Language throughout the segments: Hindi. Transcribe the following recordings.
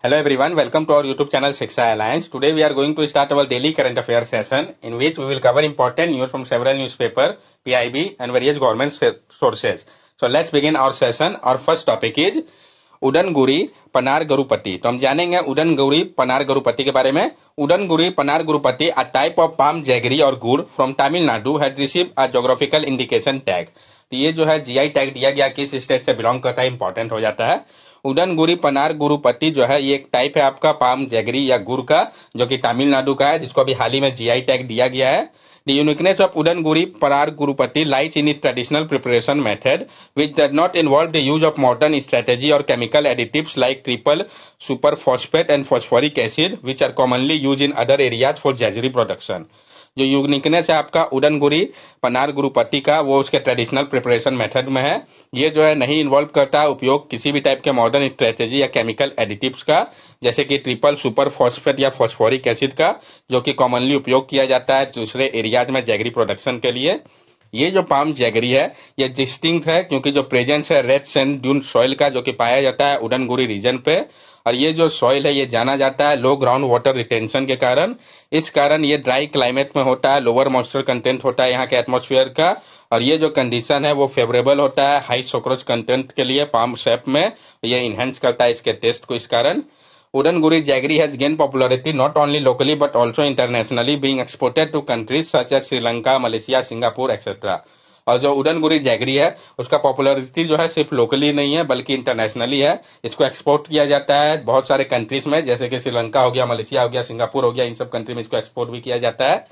Hello everyone, welcome to our YouTube channel Shiksha Alliance. Today we are going to start our daily current affairs session in which we will cover important news from several newspapers, PIB and various government sources. So let's begin our session. Our first topic is उडनगुरी Panar गुरुपति। तो हम जानेंगे उडनगुरी पनार गुरुपति के बारे में। उडनगुरी Panar गुरुपति a type of palm jaggery और गुड़ from Tamil Nadu had received a geographical indication tag। तो ये जो है जीआई टैग दिया गया किस स्टेट से बिलोंग करता है इंपॉर्टेंट हो जाता है। उडनगुरी पनार गुरुपति जो है ये एक टाइप है आपका पाम जैगरी या गुड़ का जो कि तमिलनाडु का है, जिसको अभी हाल ही में जीआई टैग दिया गया है। The uniqueness of Udanguri Panar Gurupati lies in its traditional preparation method, which does not involve the use of modern strategy or chemical additives like triple superphosphate and phosphoric acid, which are commonly used in other areas for jaggery production. जो यूनिकनेस है आपका उडनगुरी पनार गुरुपति का वो उसके ट्रेडिशनल प्रिपरेशन मेथड में है। ये जो है नहीं इन्वॉल्व करता उपयोग किसी भी टाइप के मॉडर्न स्ट्रेटेजी या केमिकल एडिटिव्स का, जैसे कि ट्रिपल सुपर फॉस्फेट या फॉस्फोरिक एसिड का, जो कि कॉमनली उपयोग किया जाता है दूसरे एरियाज में जैगरी प्रोडक्शन के लिए। ये जो पाम जैगरी है ये डिस्टिंक्ट है क्योंकि जो प्रेजेंस है रेड सैंड ड्यून सॉइल का जो कि पाया जाता है उडनगुरी रीजन पे, और ये जो सॉइल है ये जाना जाता है लो ग्राउंड वाटर रिटेंशन के कारण। इस कारण ये ड्राई क्लाइमेट में होता है, लोअर मॉइस्चर कंटेंट होता है यहाँ के एटमॉस्फेयर का, और ये जो कंडीशन है वो फेवरेबल होता है हाई सुक्रोज कंटेंट के लिए पाम शेप में, ये इनहेंस करता है इसके टेस्ट को। इस कारण Udanguri jaggery has gained popularity not only locally but also internationally, being exported to countries such as Sri Lanka, Malaysia, Singapore, etc. और जो उडनगुरी जैगरी है उसका पॉपुलरिटी जो है सिर्फ लोकली नहीं है बल्कि इंटरनेशनली है। इसको एक्सपोर्ट किया जाता है बहुत सारे कंट्रीज में, जैसे कि श्रीलंका हो गया, मलेशिया हो गया, सिंगापुर हो गया, इन सब कंट्री में इसको एक्सपोर्ट भी किया जाता है।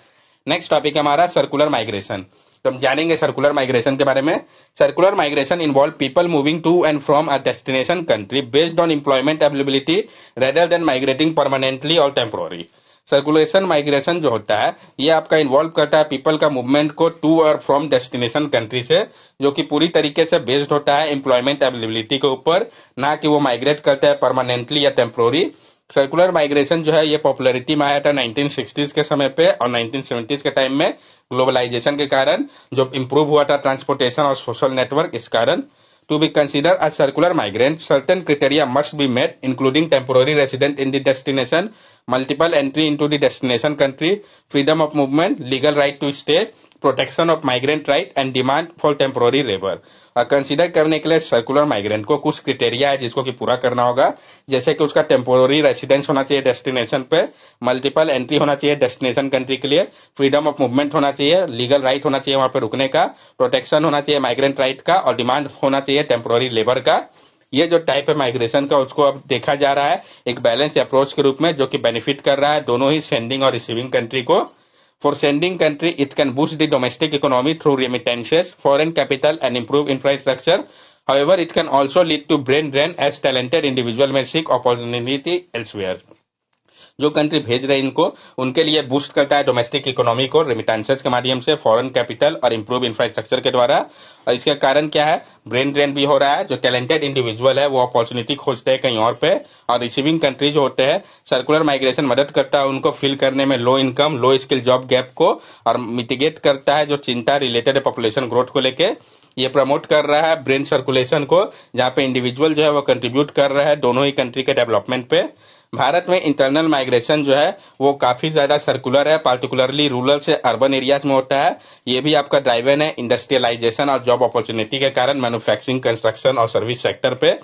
नेक्स्ट टॉपिक है हमारा सर्कुलर माइग्रेशन। तो हम जानेंगे सर्कुलर माइग्रेशन के बारे में। Circular migration involve people moving to and from a destination country based on employment availability rather than migrating permanently और टेम्पोररी। सर्कुलेशन माइग्रेशन जो होता है ये आपका इन्वॉल्व करता है पीपल का मूवमेंट को टू और फ्रॉम डेस्टिनेशन कंट्री से, जो कि पूरी तरीके से बेस्ड होता है एम्प्लॉयमेंट अवेलेबिलिटी के ऊपर, ना कि वो माइग्रेट करता है परमानेंटली या टेम्पोररी। सर्कुलर माइग्रेशन जो है ये पॉपुलरिटी में आया था 1960s के समय पे और 1970s के टाइम में ग्लोबलाइजेशन के कारण जो इंप्रूव हुआ था ट्रांसपोर्टेशन और सोशल नेटवर्क। इस कारण to be consider a circular migrant certain criteria must be met including temporary resident in the destination, multiple entry into the destination country, freedom of movement, legal right to stay, protection of migrant right and demand for temporary labour. और कंसीडर करने के लिए सर्कुलर माइग्रेंट को कुछ क्राइटेरिया है जिसको कि पूरा करना होगा, जैसे कि उसका टेम्पोररी रेसिडेंस होना चाहिए डेस्टिनेशन पे, मल्टीपल एंट्री होना चाहिए डेस्टिनेशन कंट्री के लिए, फ्रीडम ऑफ मूवमेंट होना चाहिए, लीगल राइट होना चाहिए वहां पे रुकने का, प्रोटेक्शन होना चाहिए माइग्रेंट राइट का, और डिमांड होना चाहिए टेम्पोररी लेबर का। ये जो टाइप है माइग्रेशन का उसको अब देखा जा रहा है एक बैलेंस अप्रोच के रूप में, जो कि बेनिफिट कर रहा है दोनों ही सेंडिंग और रिसीविंग कंट्री को। For sending country, it can boost the domestic economy through remittances, foreign capital and improve infrastructure. However, it can also lead to brain drain as talented individual may seek opportunity elsewhere. जो कंट्री भेज रहे हैं इनको उनके लिए बूस्ट करता है डोमेस्टिक इकोनॉमी को रेमिटेंसेस के माध्यम से, फॉरेन कैपिटल और इंप्रूव इंफ्रास्ट्रक्चर के द्वारा। और इसके कारण क्या है ब्रेन ड्रेन भी हो रहा है, जो टैलेंटेड इंडिविजुअल है वो अपॉर्चुनिटी खोजते हैं कहीं और पे। और रिसीविंग कंट्री जो होते हैं सर्कुलर माइग्रेशन मदद करता है उनको फिल करने में लो इनकम लो स्किल जॉब गैप को, और मिटिगेट करता है जो चिंता रिलेटेड है पॉपुलेशन ग्रोथ को लेके। ये प्रमोट कर रहा है ब्रेन सर्कुलेशन को, जहां पे इंडिविजुअल जो है वो कंट्रीब्यूट कर रहा है दोनों ही कंट्री के डेवलपमेंट पे। भारत में इंटरनल माइग्रेशन जो है वो काफी ज्यादा सर्कुलर है, पार्टिकुलरली रूरल से अर्बन एरियाज में होता है। ये भी आपका ड्राइवन है इंडस्ट्रियलाइजेशन और जॉब अपॉर्चुनिटी के कारण मैन्युफैक्चरिंग, कंस्ट्रक्शन और सर्विस सेक्टर पे।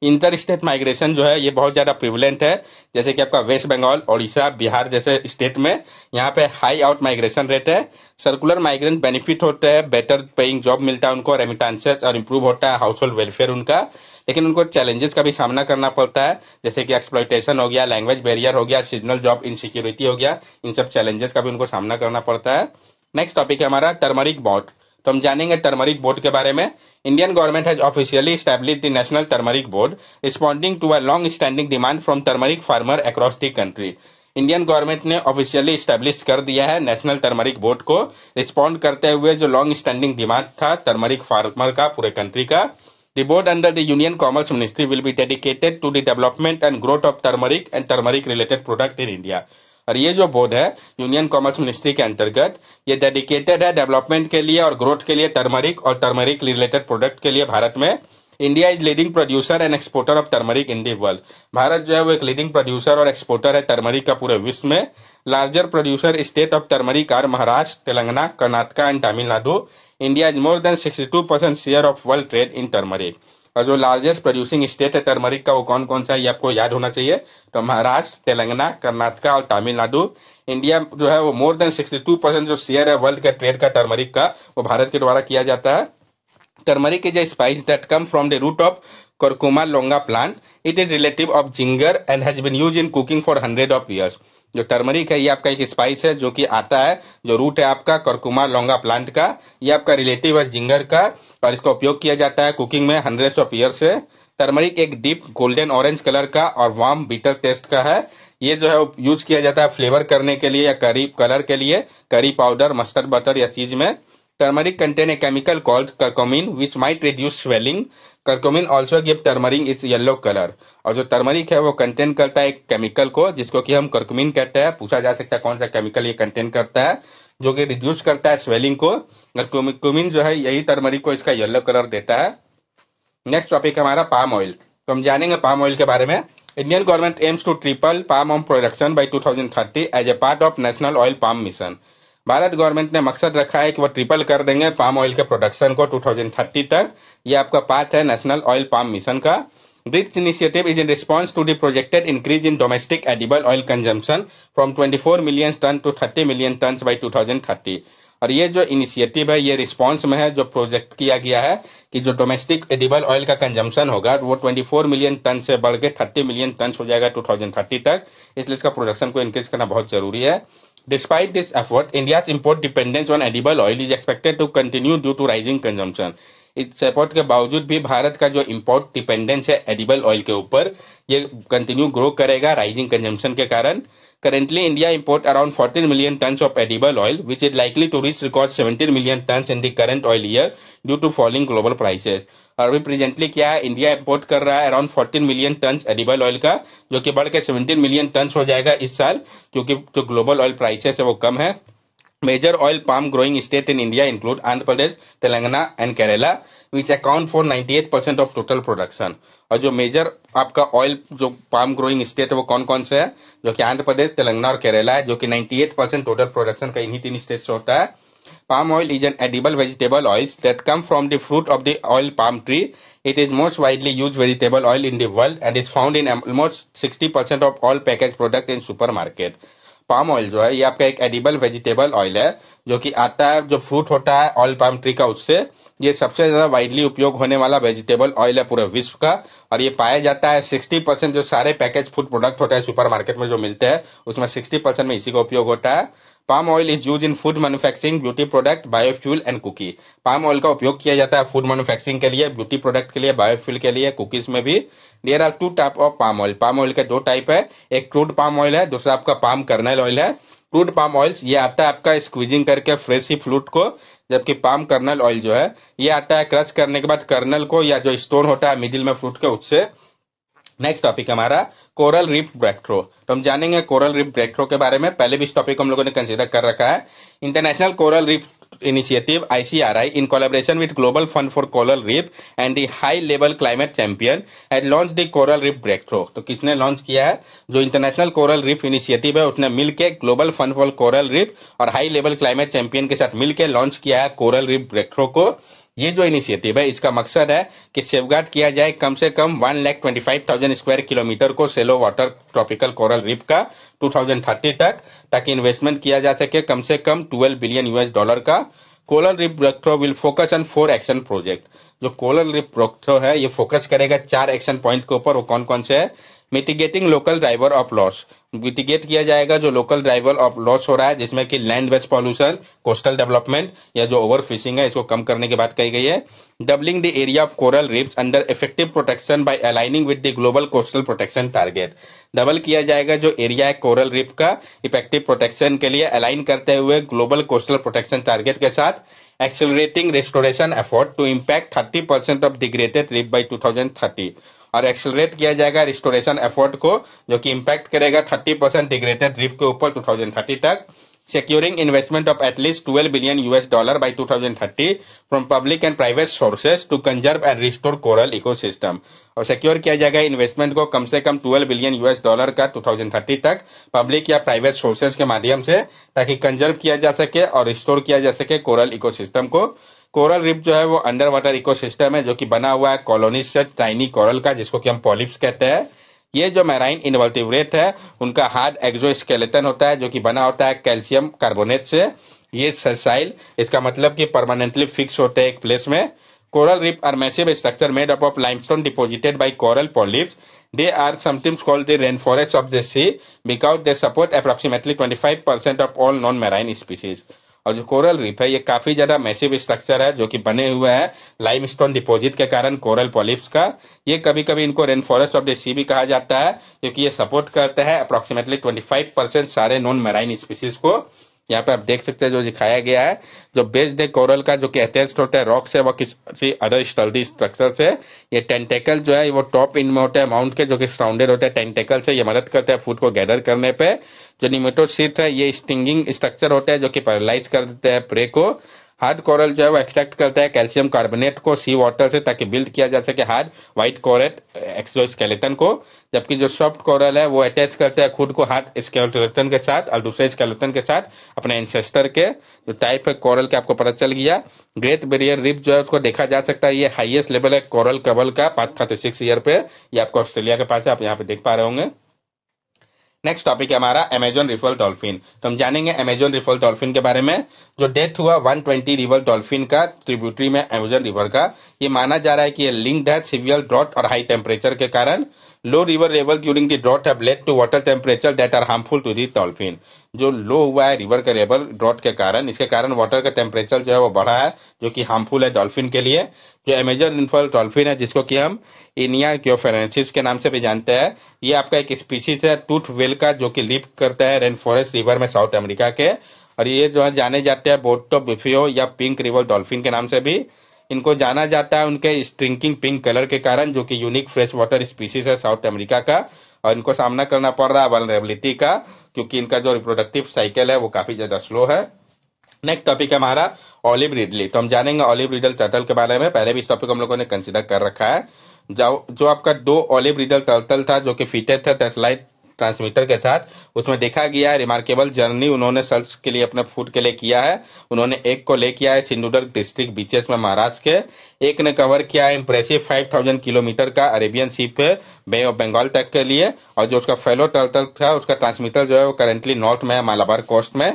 इंटर स्टेट माइग्रेशन जो है ये बहुत ज्यादा प्रिवलेंट है, जैसे कि आपका वेस्ट बंगाल, ओडिशा, बिहार जैसे स्टेट में यहाँ पे हाई आउट माइग्रेशन रेट है। सर्कुलर माइग्रेंट बेनिफिट होते हैं, बेटर पेइंग जॉब मिलता है उनको, रेमिटेंसेस और इंप्रूव होता है हाउस होल्ड वेलफेयर उनका, लेकिन उनको चैलेंजेस का भी सामना करना पड़ता है, जैसे कि एक्सप्लॉइटेशन हो गया, लैंग्वेज बैरियर हो गया, सीजनल जॉब इनसिक्योरिटी हो गया, इन सब चैलेंजेस का भी उनको सामना करना पड़ता है। नेक्स्ट टॉपिक है हमारा टर्मरिक बोर्ड। तो हम जानेंगे टर्मरिक बोर्ड के बारे में। Indian government has officially established the national turmeric board responding to a long standing demand from turmeric farmer across the country. Indian government ने ऑफिशियली एस्टैब्लिश कर दिया है नेशनल टर्मरिक बोर्ड को, रिस्पॉन्ड करते हुए जो लॉन्ग स्टैंडिंग डिमांड था टर्मरिक फार्मर का पूरे कंट्री का। The board under the Union Commerce Ministry will be dedicated to the development and growth of turmeric and turmeric related product in India. और ये जो बोर्ड है यूनियन कॉमर्स मिनिस्ट्री के अंतर्गत ये डेडिकेटेड है डेवलपमेंट के लिए और ग्रोथ के लिए टर्मरिक और टर्मरिक रिलेटेड प्रोडक्ट के लिए भारत में। India is leading producer and exporter of turmeric in the world. Bharat जो है वो एक लीडिंग प्रोड्यूसर और एक्सपोर्टर है टर्मरिक का पूरे विश्व में। Larger producer state of turmeric are Maharashtra, Telangana, Karnataka and Tamil Nadu. India is more than 62% share of world trade in turmeric. और जो लार्जेस्ट प्रोड्यूसिंग स्टेट है टर्मरिक का वो कौन कौन सा है ये आपको याद होना चाहिए। तो महाराष्ट्र, तेलंगाना, कर्नाटका और तमिलनाडु। इंडिया जो है वो मोर देन 62% जो शेयर है वर्ल्ड के ट्रेड का टर्मरिक का वो भारत के द्वारा किया जाता है। Turmeric is a spice that comes from the root of Curcuma longa plant. It is relative of ginger and has been used in cooking for hundred of years. जो टर्मरिक है ये आपका एक स्पाइस है जो कि आता है, जो रूट है आपका कर्कुमा लोंगा प्लांट का, ये आपका रिलेटिव है जिंगर का और इसका उपयोग किया जाता है कुकिंग में हंड्रेड्स ऑफ ईयर से। टर्मरिक एक डीप गोल्डन ऑरेंज कलर का और वार्म बीटर टेस्ट का है। ये जो है यूज किया जाता है फ्लेवर करने के लिए या करी कलर के लिए, करी पाउडर, मस्टर्ड बटर या चीज में। Turmeric contain a chemical called curcumin which might reduce swelling. Curcumin also give turmeric its yellow color. और जो टर्मरिक है वो कंटेन करता है एक केमिकल को जिसको कि हम कर्कुमिन कहते हैं। पूछा जा सकता है कौन सा केमिकल ये कंटेन करता है जो कि रिड्यूस करता है स्वेलिंग को। कर्कुमिन जो है यही टर्मरिक को इसका येलो कलर देता है। नेक्स्ट टॉपिक हमारा पाम ऑयल। तो हम जानेंगे पाम ऑयल के बारे में। Indian government aims to triple palm oil production by 2030 as a part of national oil palm mission. Bharat government ने मकसद रखा है कि वो ट्रिपल कर देंगे पाम ऑयल के प्रोडक्शन को 2030 तक। ये आपका पार्ट है नेशनल ऑयल पाम मिशन का। This initiative is in response to the projected increase in domestic edible oil consumption from 24 million ton to 30 million ton by 2030। और ये जो इनिशिएटिव है ये रिस्पॉन्स में है जो प्रोजेक्ट किया गया है कि जो डोमेस्टिक एडिबल ऑयल का कंजम्पशन होगा वो 24 मिलियन टन से बढ़ के 30 मिलियन टन हो जाएगा 2030 तक। इसलिए इसका प्रोडक्शन को इंक्रीज करना बहुत जरूरी है। Despite this effort, India's import dependence on edible oil is expected to continue due to rising consumption. इस सपोर्ट के बावजूद भी भारत का जो इंपोर्ट डिपेंडेंस है एडिबल ऑयल के ऊपर ये कंटिन्यू ग्रो करेगा राइजिंग कंजम्पशन के कारण। Currently, India import around 14 million tons of edible oil, which is likely to reach record 17 million tons in the current oil year due to falling global prices. और अभी प्रेजेंटली क्या है, इंडिया इंपोर्ट कर रहा है around 14 million ton edible oil का, जो कि बढ़ के 17 मिलियन टन हो जाएगा इस साल, क्योंकि जो ग्लोबल ऑयल प्राइसेस है वो कम है। Major oil palm growing state in India include Andhra Pradesh, Telangana and Kerala, which account for 98% of total production. और जो मेजर आपका ऑयल जो पाम ग्रोइंग स्टेट है वो कौन कौन से है, जो कि आंध्र प्रदेश, तेलंगाना और केरला है, जो कि 98% टोटल प्रोडक्शन का इन्हीं तीन स्टेट से होता है। Palm oil is an edible vegetable oil that come from the fruit of the oil palm tree. It is most widely used vegetable oil in the world and is found in almost 60% of all packaged product in supermarket. Palm oil जो है ये आपका एक एडिबल वेजिटेबल ऑयल है जो कि आता है, जो फ्रूट होता है ऑयल पाम ट्री का उससे। ये सबसे ज्यादा वाइडली उपयोग होने वाला वेजिटेबल ऑयल है पूरे विश्व का, और ये पाया जाता है 60% जो सारे पैकेज फूड प्रोडक्ट होता है सुपरमार्केट में जो मिलते हैं उसमें 60% में इसी का उपयोग होता है। Palm oil is use in food manufacturing, beauty product, biofuel and cookie. Palm oil का उपयोग किया जाता है फूड मैन्युफैक्चरिंग के लिए, ब्यूटी प्रोडक्ट के लिए, बायोफ्यूल के लिए, कुकीज में भी। There are two type of palm oil. Palm oil के दो टाइप है, एक क्रूड पाम ऑयल है, दूसरा आपका पाम कर्नल ऑयल है। क्रूड पाम ऑयल ये आता है आपका स्क्वीजिंग करके फ्रेश ही फ्रूट को, जबकि पाम कर्नल ऑयल जो है ये आता है क्रश करने के बाद कर्नल को, या जो स्टोन होता है मिडिल में फ्रूट के उससे। नेक्स्ट टॉपिक हमारा कोरल रीफ ब्रेकथ्रो। तो हम जानेंगे कोरल रीफ ब्रेकथ्रो के बारे में। पहले भी इस टॉपिक को हम लोगों ने कंसीडर कर रखा है। International coral reef initiative ICRI in collaboration with Global Fund for Coral Reef and the High Level Climate Champion had launched the Coral Reef Breakthrough। तो किसने लॉन्च किया है, जो इंटरनेशनल कोरल रीफ इनिशिएटिव है उसने मिलके global fund for coral reef और हाई लेवल क्लाइमेट चैंपियन के साथ मिलकर लॉन्च किया है कोरल रीफ ब्रेकथ्रो को। ये जो इनिशिएटिव है इसका मकसद है कि सेफगार्ड किया जाए कम से कम 1,25,000 स्क्वायर किलोमीटर को shallow water tropical coral reef का 2030 तक, ताकि इन्वेस्टमेंट किया जा सके कम से कम $12 बिलियन का। Coral reef breakthrough will focus on 4 action project. जो कोरल रीफ ब्रेकथ्रो है ये फोकस करेगा 4 एक्शन पॉइंट के ऊपर। वो कौन कौन से है, mitigating local driver of loss. Mitigate किया जाएगा जो लोकल ड्राइवर ऑफ लॉस हो रहा है, जिसमें कि land based pollution, coastal development या जो ओवर फिशिंग है इसको कम करने की बात कही गई है। Doubling the area of coral reefs under effective protection bye aligning with the global coastal protection target. Double किया जाएगा जो एरिया है कोरल रीफ का इफेक्टिव प्रोटेक्शन के लिए अलाइन करते हुए ग्लोबल कोस्टल प्रोटेक्शन टारगेट के साथ। Accelerating restoration effort to impact 30% of degraded reef by 2030। और एक्सेलरेट किया जाएगा रिस्टोरेशन एफर्ट को जो कि इंपैक्ट करेगा 30% डिग्रेडेड रीफ के ऊपर 2030 तक। securing investment of at least 12 billion US dollar by 2030 from public and private sources to conserve and restore coral ecosystem। और सिक्योर किया जाएगा इन्वेस्टमेंट को कम से कम 12 बिलियन यूएस डॉलर का 2030 तक पब्लिक या प्राइवेट सोर्सेज के माध्यम से, ताकि कंजर्व किया जा सके और रिस्टोर किया जा सके कोरल इकोसिस्टम को। कोरल रिफ जो है वो अंडर वाटर इकोसिस्टम है जो कि बना हुआ है कॉलोनीज से टाइनी कोरल का, जिसको कि हम पॉलिप्स कहते हैं। ये जो मैराइन इनवर्टिब्रेट है उनका हार्ड एक्सोस्केलेटन होता है जो कि बना होता है कैल्शियम कार्बोनेट से। ये ससाइल, इसका मतलब कि परमानेंटली फिक्स होते हैं एक प्लेस में। Coral reef are massive structure made up of limestone deposited by coral polyps. They are sometimes called the rainforests of the sea because they support approximately 25% of all non-marine species। और जो कोरल रीफ है ये काफी ज्यादा मैसिव स्ट्रक्चर है जो कि बने हुए हैं लाइमस्टोन डिपॉजिट के कारण कोरल पॉलिप्स का। ये कभी कभी इनको रेन फॉरेस्ट ऑफ द सी भी कहा जाता है क्योंकि ये सपोर्ट करते हैं अप्रोक्सीमेटली 25% सारे नॉन मैराइन स्पीसीज को। यहाँ पे आप देख सकते हैं जो दिखाया गया है, जो बेस्ड है कोरल का जो कि अटैच्ड होता है रॉक से व किसी अदर स्टर्डी स्ट्रक्चर से। ये टेंटेकल जो है वो टॉप इन में होता है माउंट के, जो कि सराउंडेड होता है टेंटेकल से। ये मदद करता है फूड को गैदर करने पे। जो निमेटोसीट है ये स्टिंगिंग स्ट्रक्चर होता है जो कि पैरालाइज कर देते हैं प्रे को। हार्ड कोरल जो है वो एक्सट्रैक्ट करता है कैल्शियम कार्बोनेट को सी वाटर से ताकि बिल्ड किया जा सके हार्ड व्हाइट कोरेट एक्सोस्केलेटन को, जबकि जो सॉफ्ट कोरल है वो अटैच करता है खुद को हार्ड स्केलेटन के साथ और दूसरे स्केलेटन के साथ अपने एंसेस्टर के। जो टाइप है कोरल के आपको पता चल गया। ग्रेट बैरियर रीफ जो है उसको देखा जा सकता है, ये हाईएस्ट लेवल है कोरल कबल का 536 ईयर पे। ये आपको ऑस्ट्रेलिया के पास है, आप यहाँ पे देख पा रहे होंगे। नेक्स्ट टॉपिक है हमारा अमेजन रिवर डॉल्फिन। तो हम जानेंगे अमेजन रिवर डॉल्फिन के बारे में। जो डेथ हुआ 120 रिवर डॉल्फिन का ट्रिब्यूटरी में अमेजन रिवर का, ये माना जा रहा है कि ये लिंक्ड है सीवियर ड्रॉट और हाई टेम्परेचर के कारण। Low river level during the drought have led to water temperature that are harmful to the dolphin. जो लो हुआ है रिवर का लेवल ड्रॉट के कारण, इसके कारण वाटर का टेम्परेचर जो है वो बढ़ा है जो कि हार्मफुल है डॉल्फिन के लिए। जो अमेजन रिवर डॉल्फिन है जिसको कि हम इनिया क्योफेरेंसिस के नाम से भी जानते हैं, ये आपका एक स्पीशीज है टूथ वेल का जो कि लिव करता है रेन फॉरेस्ट रिवर में साउथ अमेरिका के। और ये जो है जाने जाते हैं बोटो बिफियो या पिंक रिवर डॉल्फिन के नाम से भी। इनको जाना जाता है उनके स्ट्रिंकिंग पिंक कलर के कारण जो कि यूनिक फ्रेश वाटर स्पीशीज है साउथ अमेरिका का। और इनको सामना करना पड़ रहा है वल्नरेबिलिटी का क्योंकि इनका जो रिप्रोडक्टिव साइकिल है वो काफी ज्यादा स्लो है। नेक्स्ट टॉपिक है हमारा ऑलिव रिडली। तो हम जानेंगे ऑलिव रिडल टर्टल के बारे में। पहले भी इस टॉपिक हम लोगों ने कंसिडर कर रखा है। जो आपका 2 ऑलिव रिडल टर्टल था जो कि फिटेड था टेस्लाइट ट्रांसमीटर के साथ, उसमें देखा गया है रिमार्केबल जर्नी उन्होंने सर्च के लिए अपने फूड के लिए किया है। उन्होंने एक को ले किया है चिंदुडर डिस्ट्रिक्ट बीचेस में महाराष्ट्र के, एक ने कवर किया है इंप्रेसिव 5000 किलोमीटर का अरेबियन सी पे बे ऑफ बंगाल तक के लिए। और जो उसका फेलो टर्टल था उसका ट्रांसमीटर जो है वो करेंटली नॉर्थ में है मालाबार कोस्ट में।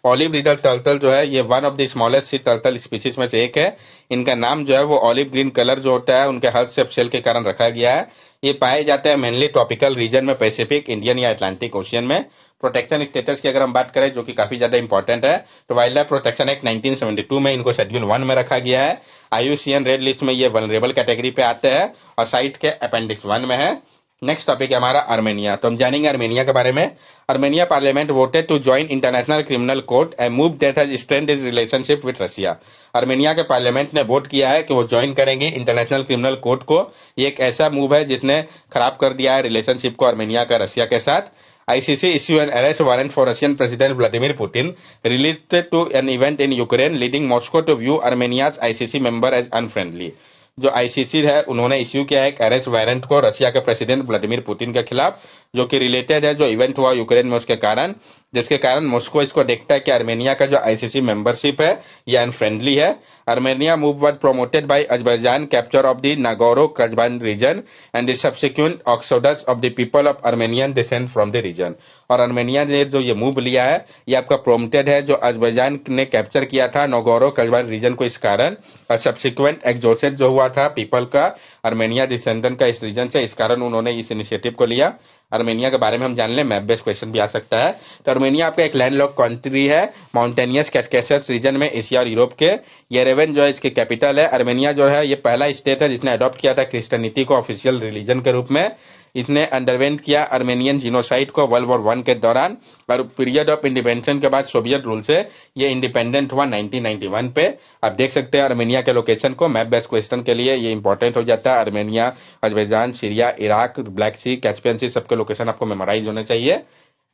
ऑलिव रिडल टर्टल जो है ये one of the smallest sea turtle species में से एक है। इनका नाम जो है वो ऑलिव ग्रीन कलर जो होता है उनके हर्ट शेप शेल के कारण रखा गया है। ये पाए जाते हैं मेनली ट्रॉपिकल रीजन में, पैसिफिक, इंडियन या अटलांटिक ओशियन में। प्रोटेक्शन स्टेटस की अगर हम बात करें जो कि काफी ज्यादा इंपॉर्टेंट है, तो वाइल्ड लाइफ प्रोटेक्शन एक्ट 1972 में इनको शेड्यूल 1 में रखा गया है। IUCN रेड लिस्ट में ये वल्नरेबल कैटेगरी पे आते हैं और साइट के अपेंडिक्स 1 में है। नेक्स्ट टॉपिक है हमारा आर्मेनिया। तो हम जानेंगे आर्मेनिया के बारे में। Armenia parliament voted to join International Criminal Court and move that has strengthened its relationship with Russia. Armenia के पार्लियामेंट ने वोट किया है कि वो ज्वाइन करेंगे इंटरनेशनल क्रिमिनल कोर्ट को। ये एक ऐसा मूव है जिसने खराब कर दिया है रिलेशनशिप को आर्मेनिया का रशिया के साथ। ICC issue an arrest warrant for Russian President Vladimir Putin related to an event in Ukraine, leading Moscow to view Armenia's ICC member as unfriendly। जो ICC है उन्होंने इश्यू किया है एक अरेस्ट वारंट को रशिया के प्रेसिडेंट व्लादिमीर पुतिन के खिलाफ, जो कि रिलेटेड है जो इवेंट हुआ यूक्रेन में उसके कारण, जिसके कारण मॉस्को इसको देखता है कि आर्मेनिया का जो ICC मेंबरशिप है ये अनफ्रेंडली है। Armenia move was promoted by Azerbaijan capture of the Nagorno Karabakh region and the subsequent exodus of the people of Armenian descent from the region. और आर्मेनिया ने जो ये मूव लिया है ये आपका प्रोमोटेड है जो अजरबैजान ने कैप्चर किया था नागोरो करबान रीजन को इस कारण, और सब्सिक्वेंट एक्सोडस जो हुआ था पीपल का आर्मेनिया डिसेंडेंट का इस रीजन से, इस कारण उन्होंने इस इनिशिएटिव को लिया। आर्मेनिया के बारे में हम जान लें, मैप बेस्ड क्वेश्चन भी आ सकता है। तो आर्मेनिया आपका एक लैंडलॉक कंट्री है माउंटेनियस कैस्केसस रीजन में एशिया और यूरोप के। येरेवन जो है इसकी कैपिटल है। आर्मेनिया जो है ये पहला स्टेट है जिसने अडॉप्ट किया था क्रिश्चियनिटी को ऑफिशियल रिलीजन के रूप में। इसने अंडरवेंट किया आर्मेनियन जीनोसाइड को वर्ल्ड वॉर 1 के दौरान, और पीरियड ऑफ इंडिपेंडेंस के बाद सोवियत रूल से ये इंडिपेंडेंट हुआ 1991 पे। आप देख सकते हैं आर्मेनिया के लोकेशन को, मैप बेस्ड क्वेश्चन के लिए ये इंपॉर्टेंट हो जाता है। Armenia, Azerbaijan, Syria, Iraq, black sea, Caspian sea सबके लोकेशन आपको मेमोराइज होने चाहिए।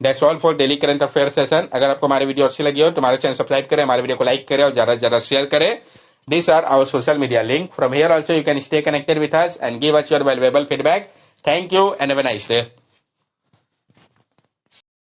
That's all for daily current affair session. अगर आपको हमारी वीडियो अच्छी लगी हो तो हमारे चैनल सब्सक्राइब करें, हमारे वीडियो को लाइक करें और ज्यादा से ज्यादा शेयर करें। These are our social media link. From here also you can stay connected with us and give us your valuable feedback. Thank you and have a nice day.